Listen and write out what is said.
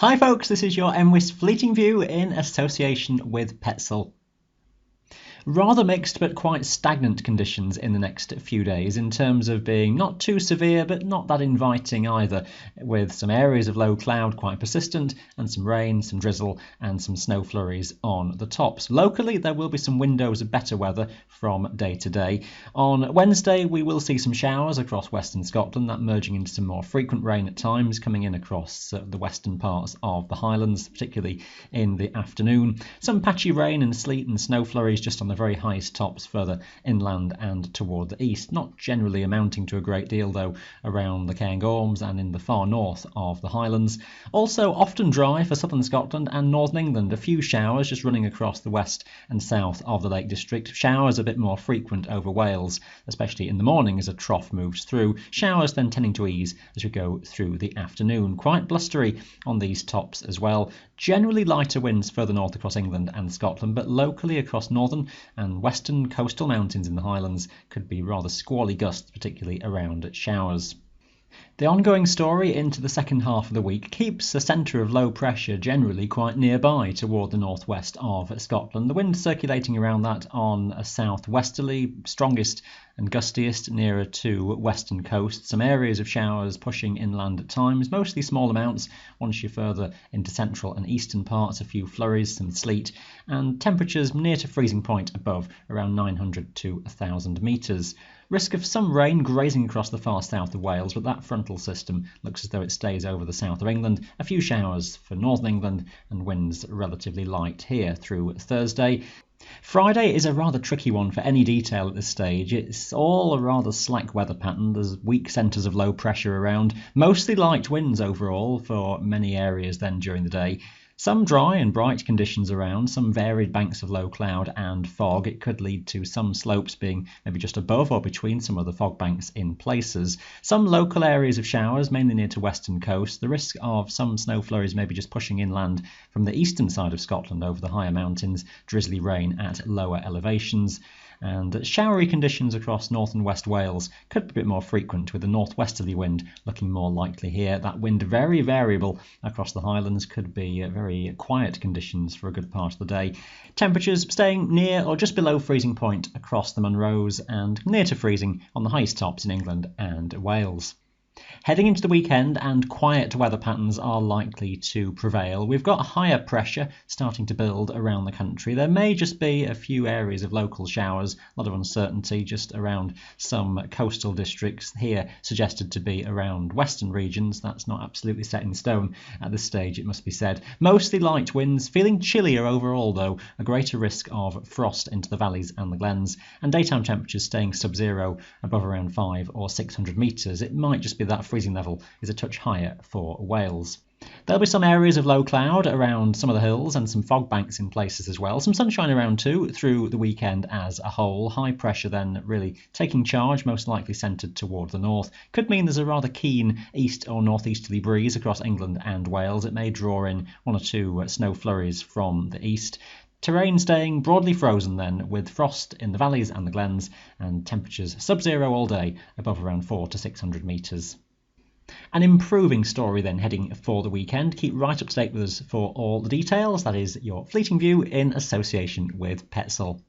Hi folks, this is your MWIS Fleeting View in association with Petzl. Rather mixed but quite stagnant conditions in the next few days in terms of being not too severe but not that inviting either, with some areas of low cloud quite persistent and some rain, some drizzle and some snow flurries on the tops. Locally there will be some windows of better weather from day to day. On Wednesday we will see some showers across western Scotland, that merging into some more frequent rain at times coming in across the western parts of the Highlands, particularly in the afternoon. Some patchy rain and sleet and snow flurries just on the very highest tops further inland and toward the east, not generally amounting to a great deal though around the Cairngorms and in the far north of the Highlands. Also often dry for southern Scotland and northern England, a few showers just running across the west and south of the Lake District. Showers a bit more frequent over Wales, especially in the morning as a trough moves through. Showers then tending to ease as we go through the afternoon. Quite blustery on these tops as well. Generally lighter winds further north across England and Scotland, but locally across northern and western coastal mountains in the Highlands could be rather squally gusts, particularly around showers. The ongoing story into the second half of the week keeps the centre of low pressure generally quite nearby toward the northwest of Scotland. The wind circulating around that on a southwesterly, strongest and gustiest nearer to western coast. Some areas of showers pushing inland at times, mostly small amounts. Once you're further into central and eastern parts, a few flurries, some sleet, and temperatures near to freezing point above around 900 to 1,000 metres. Risk of some rain grazing across the far south of Wales, but that frontal system looks as though it stays over the south of England. A few showers for northern England and winds relatively light here through Thursday. Friday is a rather tricky one for any detail at this stage. It's all a rather slack weather pattern. There's weak centres of low pressure around, mostly light winds overall for many areas then during the day. Some dry and bright conditions around, some varied banks of low cloud and fog. It could lead to some slopes being maybe just above or between some of the fog banks in places. Some local areas of showers, mainly near to western coast. The risk of some snow flurries maybe just pushing inland from the eastern side of Scotland over the higher mountains. Drizzly rain at lower elevations. And showery conditions across north and west Wales could be a bit more frequent, with the northwesterly wind looking more likely here. That wind very variable across the Highlands, could be very quiet conditions for a good part of the day. Temperatures staying near or just below freezing point across the Munros and near to freezing on the highest tops in England and Wales. Heading into the weekend, and quiet weather patterns are likely to prevail. We've got higher pressure starting to build around the country. There may just be a few areas of local showers, a lot of uncertainty just around some coastal districts here, suggested to be around western regions. That's not absolutely set in stone at this stage, it must be said. Mostly light winds, feeling chillier overall though, a greater risk of frost into the valleys and the glens, and daytime temperatures staying sub-zero above around 500 or 600 metres. It might just be that freezing level is a touch higher for Wales. There'll be some areas of low cloud around some of the hills and some fog banks in places as well. Some sunshine around too through the weekend as a whole. High pressure then really taking charge, most likely centred toward the north. Could mean there's a rather keen east or northeasterly breeze across England and Wales. It may draw in one or two snow flurries from the east. Terrain staying broadly frozen then, with frost in the valleys and the glens, and temperatures sub-zero all day, above around 400 to 600 metres. An improving story then heading for the weekend. Keep right up to date with us for all the details. That is your Fleeting View in association with Petzl.